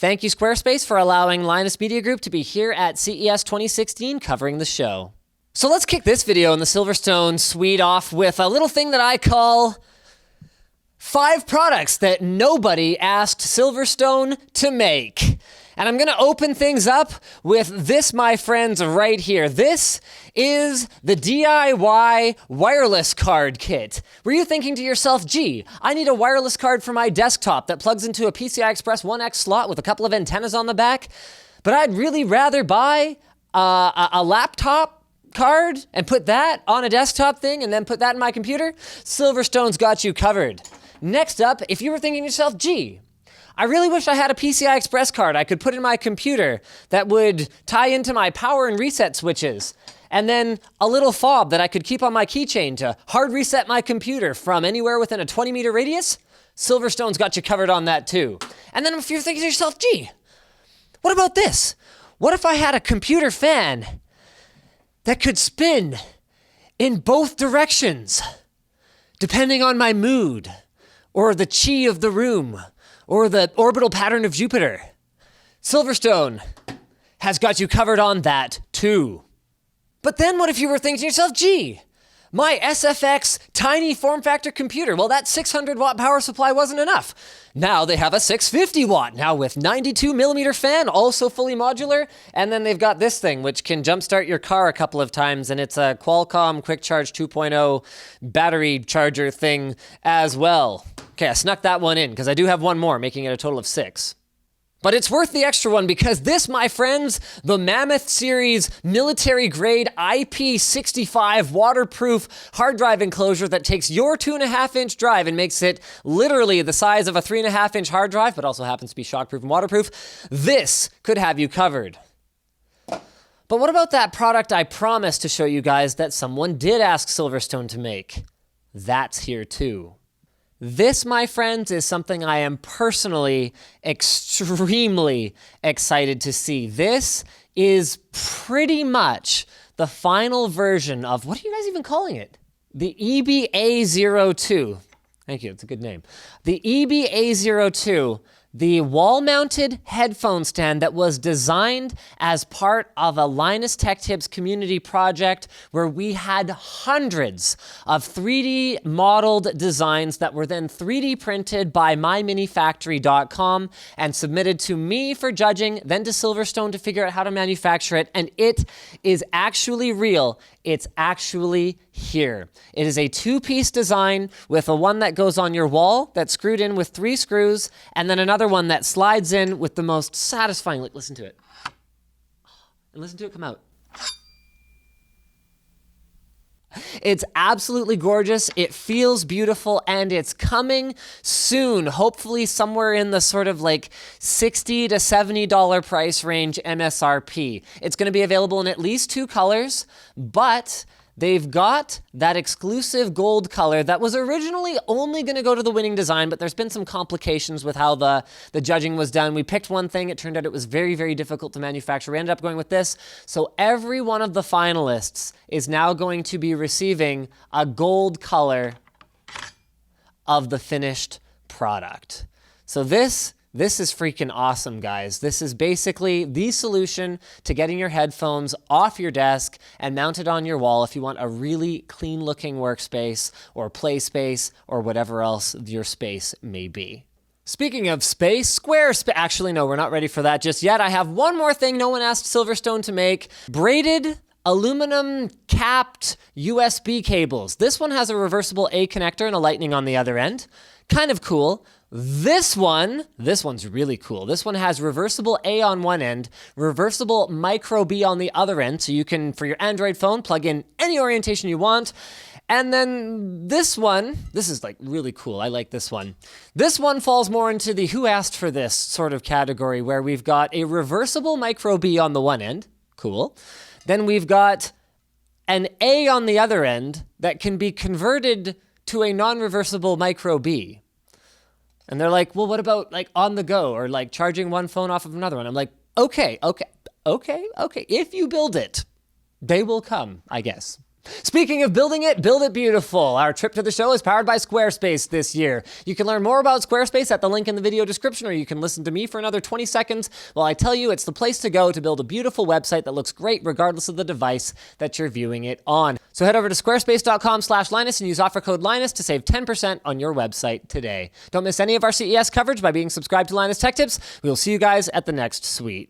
Thank you, Squarespace, for allowing Linus Media Group to be here at CES 2016 covering the show. So let's kick this video in the Silverstone suite off with a little thing that I call 5 products that nobody asked Silverstone to make. And I'm gonna open things up with this, my friends, right here. This is the DIY wireless card kit. Were you thinking to yourself, gee, I need a wireless card for my desktop that plugs into a PCI Express 1X slot with a couple of antennas on the back, but I'd really rather buy a laptop card and put that on a desktop thing and then put that in my computer? Silverstone's got you covered. Next up, if you were thinking to yourself, gee, I really wish I had a PCI Express card I could put in my computer that would tie into my power and reset switches, and then a little fob that I could keep on my keychain to hard reset my computer from anywhere within a 20-meter radius, Silverstone's got you covered on that too. And then if you're thinking to yourself, gee, what about this? What if I had a computer fan that could spin in both directions, depending on my mood, or the chi of the room, or the orbital pattern of Jupiter? Silverstone has got you covered on that too. But then what if you were thinking to yourself, gee, my SFX tiny form factor computer, well, that 600 watt power supply wasn't enough. Now they have a 650 watt, now with 92 millimeter fan, also fully modular. And then they've got this thing, which can jumpstart your car a couple of times. And it's a Qualcomm Quick Charge 2.0 battery charger thing as well. Okay, I snuck that one in because I do have one more, making it a total of 6. But it's worth the extra one because this, my friends, the Mammoth Series military-grade IP65 waterproof hard drive enclosure that takes your 2.5-inch drive and makes it literally the size of a 3.5-inch hard drive, but also happens to be shockproof and waterproof. This could have you covered. But what about that product I promised to show you guys that someone did ask Silverstone to make? That's here too. This, my friends, is something I am personally extremely excited to see. This is pretty much the final version of, what are you guys even calling it? The EBA02. Thank you, it's a good name. The EBA02, the wall-mounted headphone stand that was designed as part of a Linus Tech Tips community project where we had hundreds of 3D modeled designs that were then 3D printed by myminifactory.com and submitted to me for judging, then to Silverstone to figure out how to manufacture it, and it is actually real. It's actually here. It is a 2-piece design with a one that goes on your wall that's screwed in with 3 screws, and then another one that slides in with the most satisfying, like, listen to it. And listen to it come out. It's absolutely gorgeous, it feels beautiful, and it's coming soon, hopefully somewhere in the sort of like $60 to $70 price range MSRP. It's going to be available in at least 2 colors, but they've got that exclusive gold color that was originally only going to go to the winning design, but there's been some complications with how the judging was done. We picked one thing. It turned out it was very, very difficult to manufacture. We ended up going with this. So every one of the finalists is now going to be receiving a gold color of the finished product. So this is freaking awesome, guys. This is basically the solution to getting your headphones off your desk and mounted on your wall if you want a really clean-looking workspace or play space or whatever else your space may be. Speaking of space, Squarespace... Actually, no, we're not ready for that just yet. I have one more thing no one asked Silverstone to make. Braided aluminum capped USB cables. This one has a reversible A connector and a lightning on the other end. Kind of cool. This one's really cool. This one has reversible A on one end, reversible micro B on the other end, so you can, for your Android phone, plug in any orientation you want. And then this one, this is like really cool. I like this one. This one falls more into the who asked for this sort of category, where we've got a reversible micro B on the one end. Cool. Then we've got an A on the other end that can be converted to a non-reversible micro B. And they're like, well, what about like on the go or like charging one phone off of another one? I'm like, okay. If you build it, they will come, I guess. Speaking of building it, build it beautiful. Our trip to the show is powered by Squarespace this year. You can learn more about Squarespace at the link in the video description, or you can listen to me for another 20 seconds while I tell you it's the place to go to build a beautiful website that looks great regardless of the device that you're viewing it on. So head over to squarespace.com/Linus and use offer code Linus to save 10% on your website today. Don't miss any of our CES coverage by being subscribed to Linus Tech Tips. We will see you guys at the next suite.